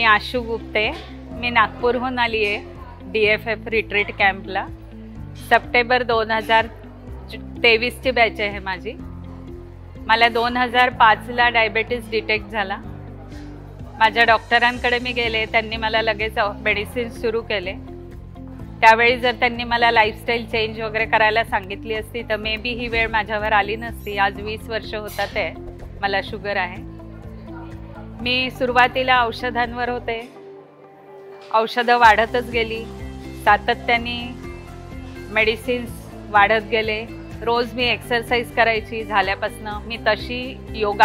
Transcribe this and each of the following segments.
आशू गुप्ते, मी नागपूरहून आली आहे DFF retreat कॅम्पला। September 2023ची batch आहे माझी। मला 2005ला डायबिटीज डिटेक्ट झाला। माझ्या डॉक्टरांकडे मी गेले, त्यांनी मला लगेच मेडिसिन सुरू केले। त्यावेळी जर त्यांनी मला लाईफस्टाईल चेंज वगैरे करायला सांगितली असती तर मे बी ही वेळ माझ्यावर आली नसती। आज 20 वर्ष होतात आहे मला शुगर आहे। मी सुरुवातीला औषधांवर होते, औषधं वाढतच गेली, सातत्याने मेडिसिन्स वाढत गेले। रोज मी एक्सरसाइज करायची झाल्यापासून। मी तशी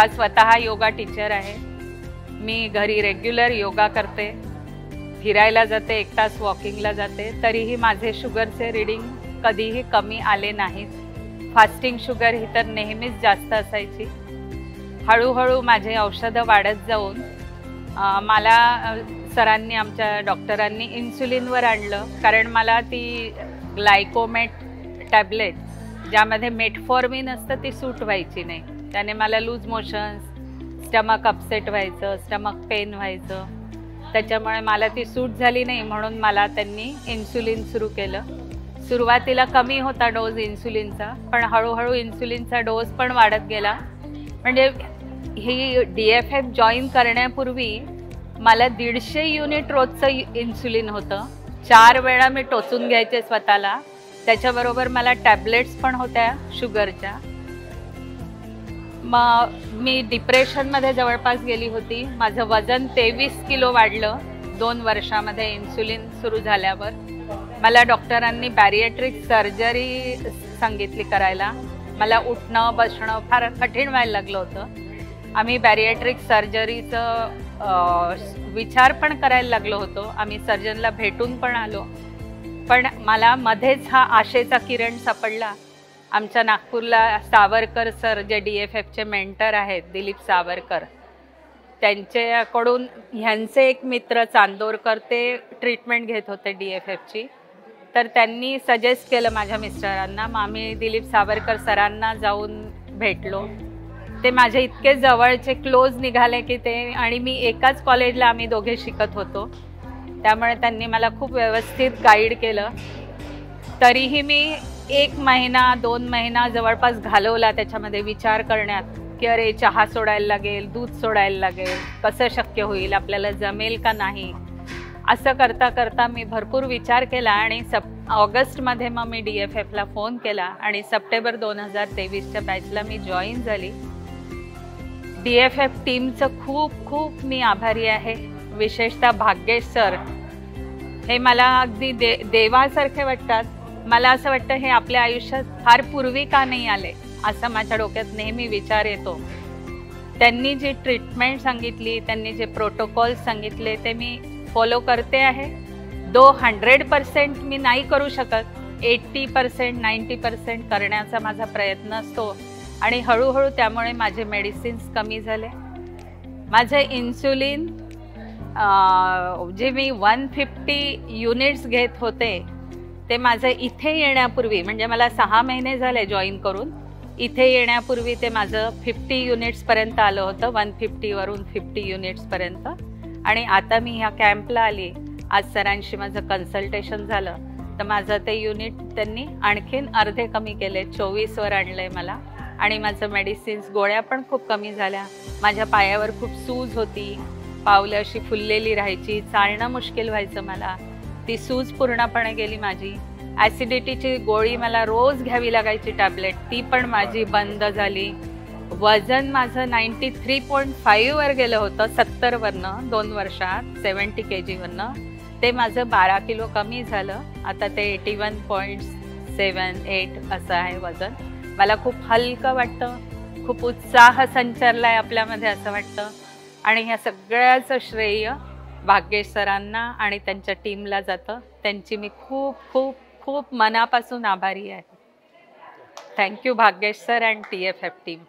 स्वतः योगा टीचर आहे। मी घरी रेग्युलर योगा करते, फिरायला जाते, 1 तास वॉकिंगला जाते, तरीही माझे शुगरचे रीडिंग कधीही कमी आले नाहीत। फास्टिंग शुगर ही तर नेहमीच जास्त असायची। हळूहळू माझे औषधं वाढत जाऊन मला सरांनी, आमच्या डॉक्टरांनी इन्सुलिनवर आणलं, कारण मला ती ग्लायकोमेट टॅबलेट ज्यामध्ये मेटफॉर्मिन असतं ती सूट व्हायची नाही। त्याने मला लूज मोशन्स, स्टमक अपसेट व्हायचं, स्टमक पेन व्हायचं, त्याच्यामुळे मला ती सूट झाली नाही। म्हणून मला त्यांनी इन्सुलिन सुरू केलं। सुरुवातीला कमी होता डोस इन्सुलिनचा, पण हळूहळू इन्सुलिनचा डोस पण वाढत गेला। म्हणजे ही DFF जॉईन करण्यापूर्वी मला 150 युनिट रोजचं इन्सुलिन होतं। 4 वेळा मी टोचून घ्यायचे स्वतःला। त्याच्याबरोबर मला टॅबलेट्स पण होत्या शुगरच्या। मग मी डिप्रेशनमध्ये जवळपास गेली होती। माझं वजन 23 किलो वाढलं 2 वर्षामध्ये इन्सुलिन सुरू झाल्यावर। मला डॉक्टरांनी बॅरिएट्रिक सर्जरी सांगितली करायला। मला उठणं बसणं फार कठीण व्हायला लागलं होतं। आम्ही बॅरिएट्रिक सर्जरीचं विचार पण करायला लागलो होतो। आम्ही सर्जनला भेटून पण आलो, पण मला मध्येच हा आशेचा किरण सापडला। आमच्या नागपूरला सावरकर सर, जे DFFचे मेंटर आहेत, दिलीप सावरकर, त्यांच्याकडून ह्यांचे एक मित्र चांदोरकर ते ट्रीटमेंट घेत होते DFFची। तर त्यांनी सजेस्ट केलं माझ्या मिस्टरांना। मग आम्ही दिलीप सावरकर सरांना जाऊन भेटलो। ते माझे इतके जवळचे क्लोज निघाले की ते, आणि मी एकाच कॉलेजला आम्ही दोघे शिकत होतो, त्यामुळे त्यांनी मला खूप व्यवस्थित गाईड केलं। तरीही मी 1 महिना 2 महिना जवळपास घालवला त्याच्यामध्ये विचार करण्यात की अरे चहा सोडायला लागेल, दूध सोडायला लागेल, कसं शक्य होईल, आपल्याला जमेल का नाही। असं करता करता मी भरपूर विचार केला आणि ऑगस्टमध्ये मग मी DFFला फोन केला आणि सप्टेंबर 2023च्या बॅचला मी जॉईन झाली। DFF टीमचं खूप खूप मी आभारी आहे। विशेषतः भाग्येश सर, हे मला अगदी देवासारखे वाटतात। मला असं वाटतं हे आपल्या आयुष्यात फार पूर्वी का नाही आले, असं माझ्या डोक्यात नेहमी विचार येतो। त्यांनी जी ट्रीटमेंट सांगितली, त्यांनी जे प्रोटोकॉल्स सांगितले ते मी फॉलो करते आहे। 100% मी नाही करू शकत, 80% 90% करण्याचा माझा प्रयत्न असतो आणि हळूहळू त्यामुळे माझे मेडिसिन्स कमी झाले। माझे इन्सुलिन जे मी 150 युनिट्स घेत होते ते माझं इथे येण्यापूर्वी, म्हणजे मला 6 महिने झाले जॉईन करून, इथे येण्यापूर्वी ते माझं 50 युनिट्सपर्यंत आलं होतं, 150 वरून 50 युनिट्सपर्यंत। आणि आता मी ह्या कॅम्पला आली, आज सरांशी माझं कन्सल्टेशन झालं, तर माझं ते युनिट त्यांनी आणखीन अर्धे कमी केले, 24 वर आणलंय मला। आणि माझं मेडिसिन्स, गोळ्या पण खूप कमी झाल्या। माझ्या पायावर खूप सूज होती, पावलं अशी फुललेली राहायची, चालणं मुश्किल व्हायचं मला, ती सूज पूर्णपणे गेली माझी। ॲसिडिटीची गोळी मला रोज घ्यावी लागायची टॅबलेट, ती पण माझी बंद झाली। वजन माझं 93.5 वर गेलं होतं 70 वरनं 2 वर्षात, 70 kg वरनं, ते माझं 12 किलो कमी झालं। आता ते 81.78 असं आहे वजन। मला खूप हलकं वाटतं, खूप उत्साह संचारलाय आपल्यामध्ये असं वाटतं। आणि ह्या सगळ्याचं श्रेय भाग्येश सरांना आणि त्यांच्या टीमला जातं। त्यांची मी खूप खूप खूप मनापासून आभारी आहे। Thank you Bhagyesh sir and TFF team.